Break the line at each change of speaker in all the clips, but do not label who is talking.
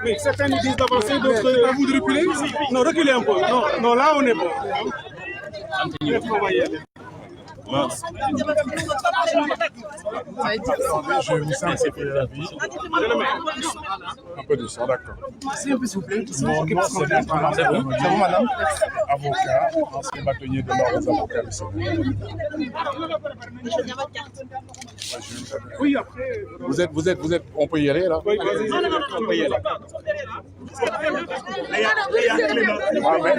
Mais certains nous disent d'avancer, d'autres... À vous de reculer? Non, reculez un peu. Non, non, là on est bon. On va y aller.
Je vous sens c'est la vie. Un peu de ça, d'accord.
C'est un peu s'il vous plaît.
Mon nom, c'est Bertrand. C'est bon, madame? Avocat, ancien bâtonnier de l'ordre des avocats du Sénégal.
Oui, après...
Vous êtes, on peut y aller là?
Oui, vas-y, on peut y aller.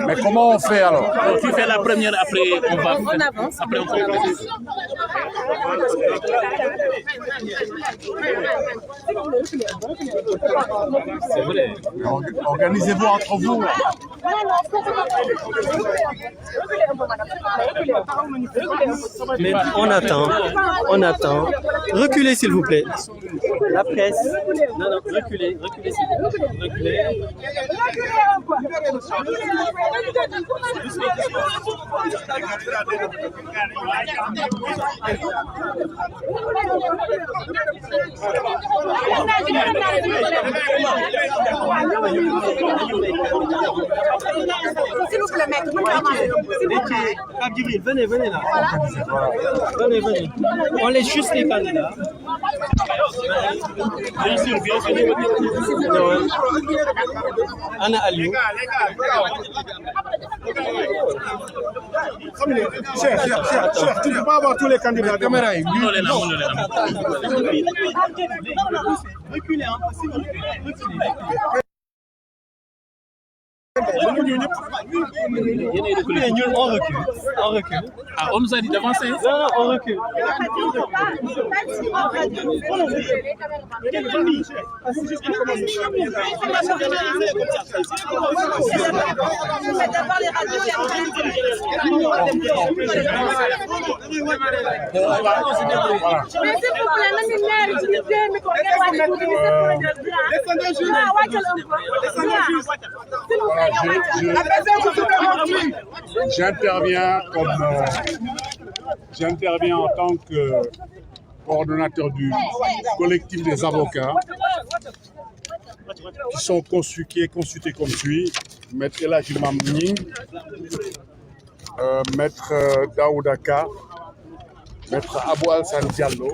Mais comment on fait alors?
Qui fait la première, après on va.
On avance.
Après on commence. C'est vrai.
Organisez-vous entre vous.
Mais on attend, on attend. Reculez s'il vous plaît. La presse. Non, non, reculez, reculez s'il vous plaît. Reculez.
S'il vous plaît, maître,
Abdjibril, venez, venez là. Venez, venez. On laisse juste les candidats.
Bien sûr, bien sûr.
Anna Aliou.
Cher, tu ne peux pas avoir tous les candidats.
On est là, on est là.
Reculez, hein. On recule. On recule.
Ah, on nous a dit d'avancer.
Non, non, on recule.
J'interviens en tant que coordonnateur du collectif des avocats qui est consulté comme suit. Maître El Hadji Mamning, Maître Daoudaka, Maître Abou Alsan Diallo,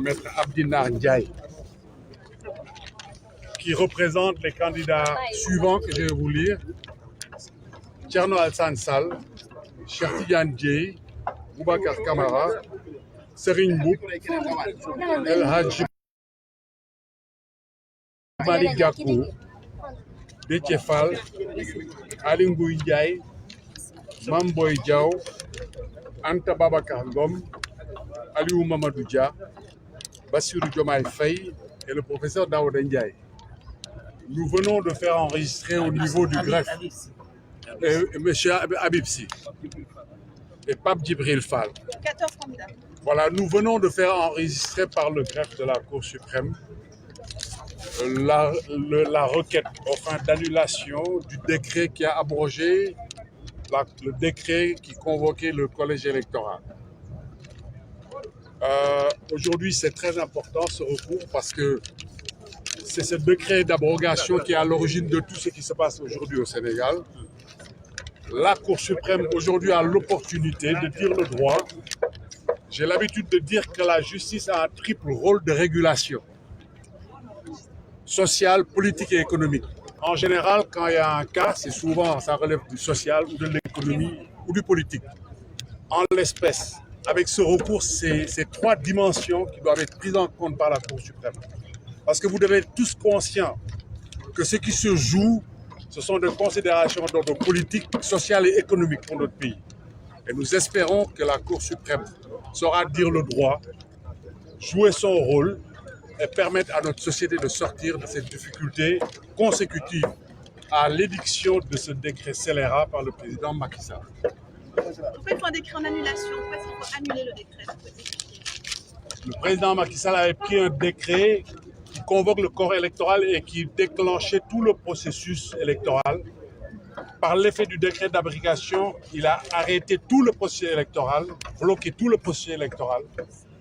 Maître Abdinar Ndiaye, qui représentent les candidats suivants que je vais vous lire. Thierno Alassane Sall, Cheikh Tidiane Dièye, Boubacar Camara, Serigne Mboup, El Hadji Malick Gakou, Déthié Fall, Aly Ngouille Ndiaye, Mame Boye Diao, Anta Babacar Ngom, Aliou Mamadou Dia, Bassirou Diomaye Faye et le professeur Daouda Ndiaye. Nous venons de faire enregistrer au niveau du greffe M. Habib Sy et Pape Djibril Fall.
14 candidats.
Voilà, nous venons de faire enregistrer par le greffe de la Cour suprême la requête enfin d'annulation du décret qui a abrogé le décret qui convoquait le collège électoral. Aujourd'hui, c'est très important ce recours parce que c'est ce décret d'abrogation qui est à l'origine de tout ce qui se passe aujourd'hui au Sénégal. La Cour suprême aujourd'hui a l'opportunité de dire le droit. J'ai l'habitude de dire que la justice a un triple rôle de régulation. Sociale, politique et économique. En général, quand il y a un cas, c'est souvent, ça relève du social ou de l'économie ou du politique. En l'espèce, avec ce recours, c'est ces trois dimensions qui doivent être prises en compte par la Cour suprême. Parce que vous devez être tous conscients que ce qui se joue, ce sont des considérations d'ordre politique, social et économique pour notre pays. Et nous espérons que la Cour suprême saura dire le droit, jouer son rôle et permettre à notre société de sortir de cette difficulté consécutive à l'édiction de ce décret scélérat par le président Macky Sall.
Pourquoi il faut un décret en annulation? Pourquoi il faut annuler le décret?
Le président Macky Sall avait pris un décret qui convoque le corps électoral et qui déclenchait tout le processus électoral. Par l'effet du décret d'abrogation, il a arrêté tout le processus électoral, bloqué tout le processus électoral.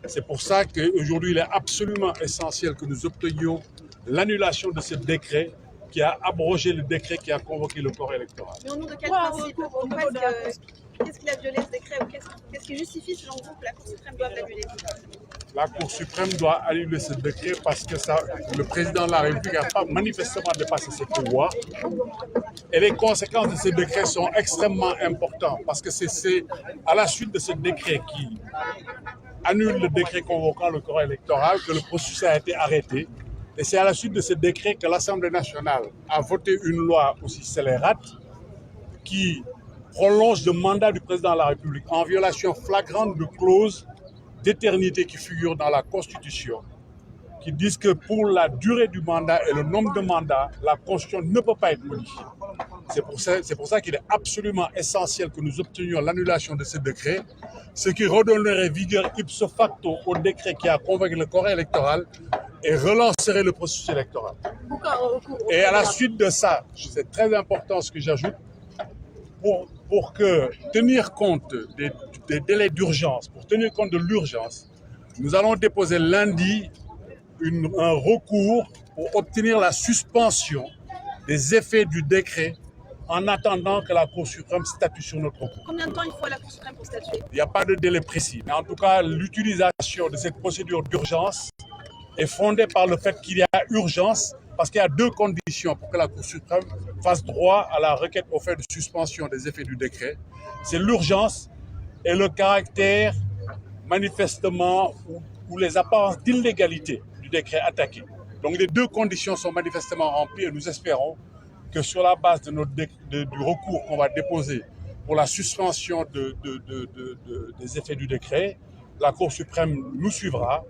C'est pour ça qu'aujourd'hui, il est absolument essentiel que nous obtenions l'annulation de ce décret qui a abrogé le décret qui a convoqué le corps électoral.
Mais au nom de quel principe? Qu'est-ce qu'il a violé ce décret ou qu'est-ce qui justifie selon vous que la Cour suprême doit l'annuler?
La Cour suprême doit annuler ce décret parce que le président de la République n'a pas manifestement dépassé ses pouvoirs. Et les conséquences de ce décret sont extrêmement importantes parce que c'est à la suite de ce décret qui annule le décret convoquant le corps électoral que le processus a été arrêté. Et c'est à la suite de ce décret que l'Assemblée nationale a voté une loi aussi scélérate qui prolonge le mandat du président de la République en violation flagrante de clauses d'éternité qui figurent dans la Constitution, qui disent que pour la durée du mandat et le nombre de mandats, la Constitution ne peut pas être modifiée. C'est pour ça qu'il est absolument essentiel que nous obtenions l'annulation de ce décret, ce qui redonnerait vigueur ipso facto au décret qui a convoqué le corps électoral et relancerait le processus électoral. Et à la suite de ça, c'est très important ce que j'ajoute, pour tenir compte des délais d'urgence, pour tenir compte de l'urgence, nous allons déposer lundi un recours pour obtenir la suspension des effets du décret en attendant que la Cour suprême statue sur notre recours.
Combien de temps il faut à la Cour suprême pour statuer?
Il n'y a pas de délai précis, mais en tout cas, l'utilisation de cette procédure d'urgence est fondée par le fait qu'il y a urgence, parce qu'il y a deux conditions pour que la Cour suprême fasse droit à la requête au fait de suspension des effets du décret. C'est l'urgence et le caractère manifestement ou les apparences d'illégalité du décret attaqué. Donc les deux conditions sont manifestement remplies et nous espérons que sur la base du recours qu'on va déposer pour la suspension des effets du décret, la Cour suprême nous suivra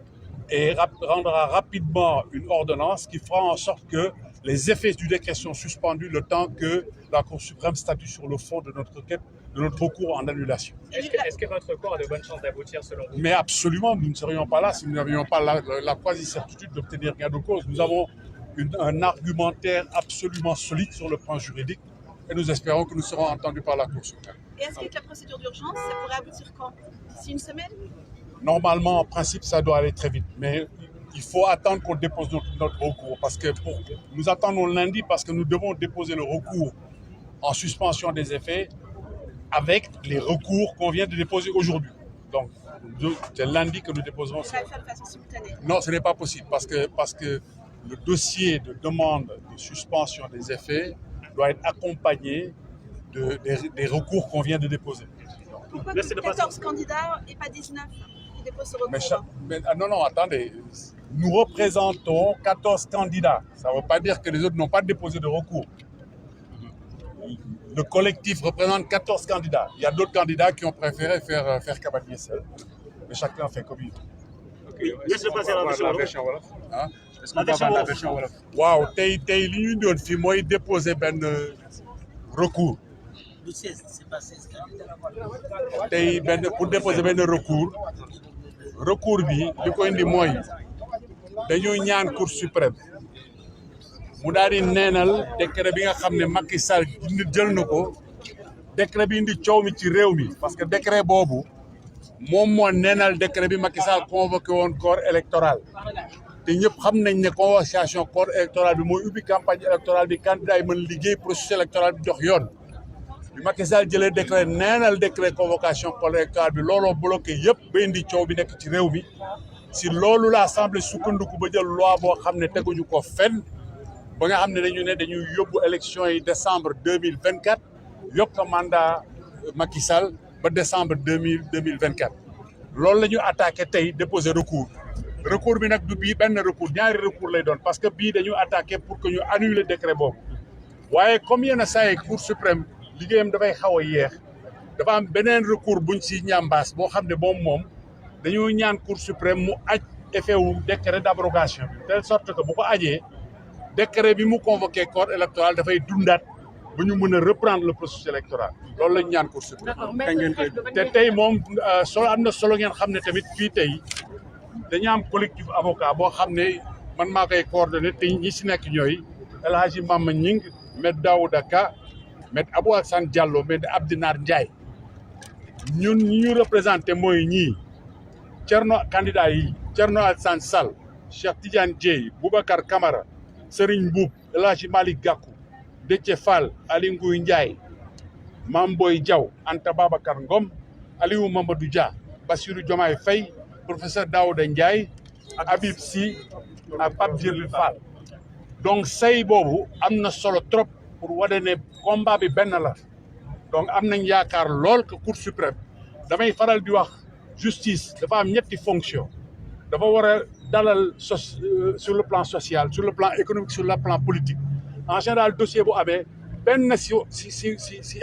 et rendra rapidement une ordonnance qui fera en sorte que les effets du décret sont suspendus le temps que la Cour suprême statue sur le fond de notre requête, de notre recours en annulation.
Est-ce que votre recours a de bonnes chances d'aboutir selon vous?
Mais absolument, nous ne serions pas là si nous n'avions pas la quasi-certitude d'obtenir gain de cause. Nous avons un argumentaire absolument solide sur le plan juridique et nous espérons que nous serons entendus par la Cour suprême.
Et est-ce qu'avec la procédure d'urgence, ça pourrait aboutir quand? D'ici une semaine?
Normalement, en principe, ça doit aller très vite, mais il faut attendre qu'on dépose notre recours parce que nous attendons lundi parce que nous devons déposer le recours en suspension des effets avec les recours qu'on vient de déposer aujourd'hui. Donc, c'est lundi que nous déposerons.
Ça va faire de façon simultanée?
Non, ce n'est pas possible parce que le dossier de demande de suspension des effets doit être accompagné des recours qu'on vient de déposer.
Pourquoi 14 candidats et pas 19 qui déposent ce recours?
Non, attendez. Nous représentons 14 candidats. Ça ne veut pas dire que les autres n'ont pas déposé de recours. Le collectif représente 14 candidats. Il y a d'autres candidats qui ont préféré faire cavalier seul. Mais chacun fait comme il veut.
Laisse le passer à la version wolof.
Est-ce qu'on va avoir la version wolof? Waaw, tey li ñu doon fi mooy déposer benn recours. Tey pour déposer benn recours bi li ko indi mooy dañu ñaan Cour suprême mu daal di neenal décret bi nga xam ne Macky Sall jël na ko décret bi indi coow mi ci réew mi parce que décret boobu moom moo neenal décret bi Macky Sall convoqué woon corps électoral te ñëpp xam nañ ne convocation corps électoral bi mooy ubbi campagne électorale bi candidat yi mën liggéey processus électoral bi dox yoon bi Macky Sall jëlee décret neenal décret convocation corps électoral bi looloo bloqué yëpp ba indi coow bi nekk ci réew mi si loolu la assemblée sukkandiku ba jël loi boo xam ne teguñu ko fenn ba nga xam ne dañuy yóbbu élection yi décembre 2024 yokk mandat Macky Sall ba décembre 2024 loolu la ñu attaqué tey déposé recours bi nag du bii benn recours ñaari recours lay doon parce que bii dañu attaqué pour que ñu annuler décret boobu waaye comme yenn saa yi Cour suprême liggéeyam dafay xaw a yéex dafa am beneen recours buñ si ñambaas boo xam ne moom dañoo ñaan Cour suprême mu aj effet wu décret d'abrogation bi de telle sorte que bu ko ajee décret bi mu convoqué corps électoral dafay dundaat ba ñu mën a reprendre le processus électoral loolu lañ ñaan Cour suprême te tey moom am na solo ngeen xam ne tamit fii tey dañu am collectif avocat boo xam ne man maa koy coordonné te ñi si nekk ñooy El Hadji Mama Ñing Maître Daouda Ka Maître Abou Assane Diallo Maître Abdinar Ndiaye ñun ñi ñu représenté mooy ñii candidat yi Thierno Alassane Sall Cheikh Tidiane Dièye Boubacar Camara Serigne Mboup El Hadji Malick Gakou, Déthié Fall, Aly Ngouille Ndiaye, Mame Boye Diao, Anta Babacar Ngom, Aliou Mamadou Dia, Bassirou Diomaye Faye, professeur Daouda Ndiaye, Habib Sy ak Pape Djibril Fall. Donc say boobu am na solo trop pour wane ne combat bi benn la donc am nañ yaakaar lool que Cour suprême damay faral di wax justice dafa am ñetti fonction dafa war a dalal sur le plan social sur le plan économique sur le plan politique en général dossier bu amee benn si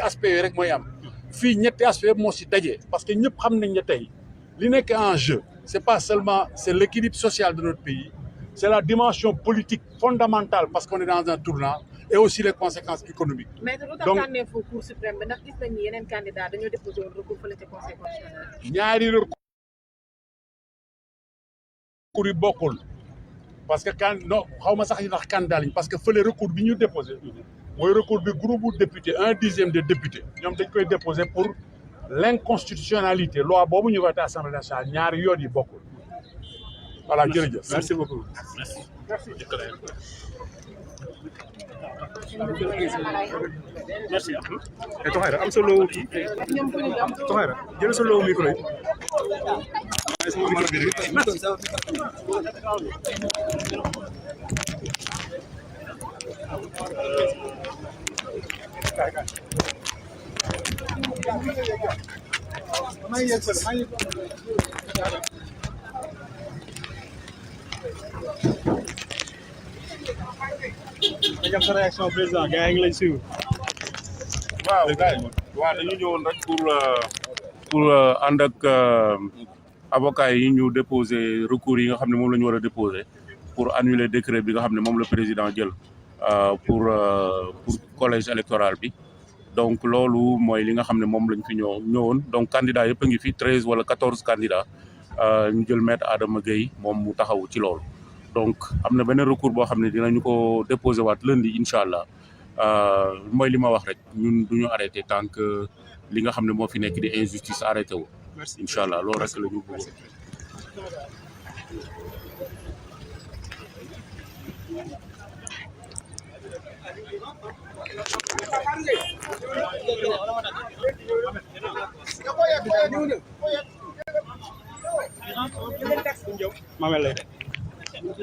aspect yi rek mooy am fii ñetti aspect moo si daje parce que ñëpp xam nañ ne tey li nekk en jeu c'est pas seulement c'est l'équilibre social de notre pays c'est la dimension politique fondamentale parce qu'on est dans un tournant et aussi les conséquences économiques.
Mais lu tax tànneefu Cour suprême bi ndax gis nañ ni yeneen candidat dañoo déposé woon recours fële ca conseil constitutionnel.
ñaari recours yi bokkul parce que non xaw ma sax ndax candidat lañ parce que fële recours bi ñu déposé mooy recours bi groupe député 1/10 des députés ñoom dañ koy déposé pour l'inconstitutionnalité loi boobu ñu voté assemblée nationale ñaari yoon yi bokkul. Voilà, jërëjëf. Merci beaucoup.
Merci.
Merci. Et Tokhayra am sa loowu kii. Tokhayra jël sa loowu micro yi. nga sa réaction président gars yi ngi lay suivre.
waaw dañu ñëwoon rek pour ànd ak avocat yi ñu déposer recours yi nga xam ne moom la ñu war a déposer pour annuler décret bi nga xam ne moom la président jël pour collège électoral bi donc loolu mooy li nga xam ne moom lañ fi ñëwoon donc candidat yëpp a ngi fi 13 wala 14 candidats ñu jël maître Adama Gueye moom mu taxaw ci loolu. donc am na benn recours boo xam ne dinañu ko déposer waat lundi incha allah mooy li ma wax rek ñun du ñu arrêté tant que li nga xam ne moo fi nekk di injustice arrêté wu. incha allah loolu rek la ñu bëggoon.
Mamel lay def.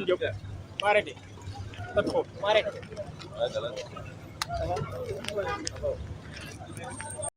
Diop arrêté pas trop arrêté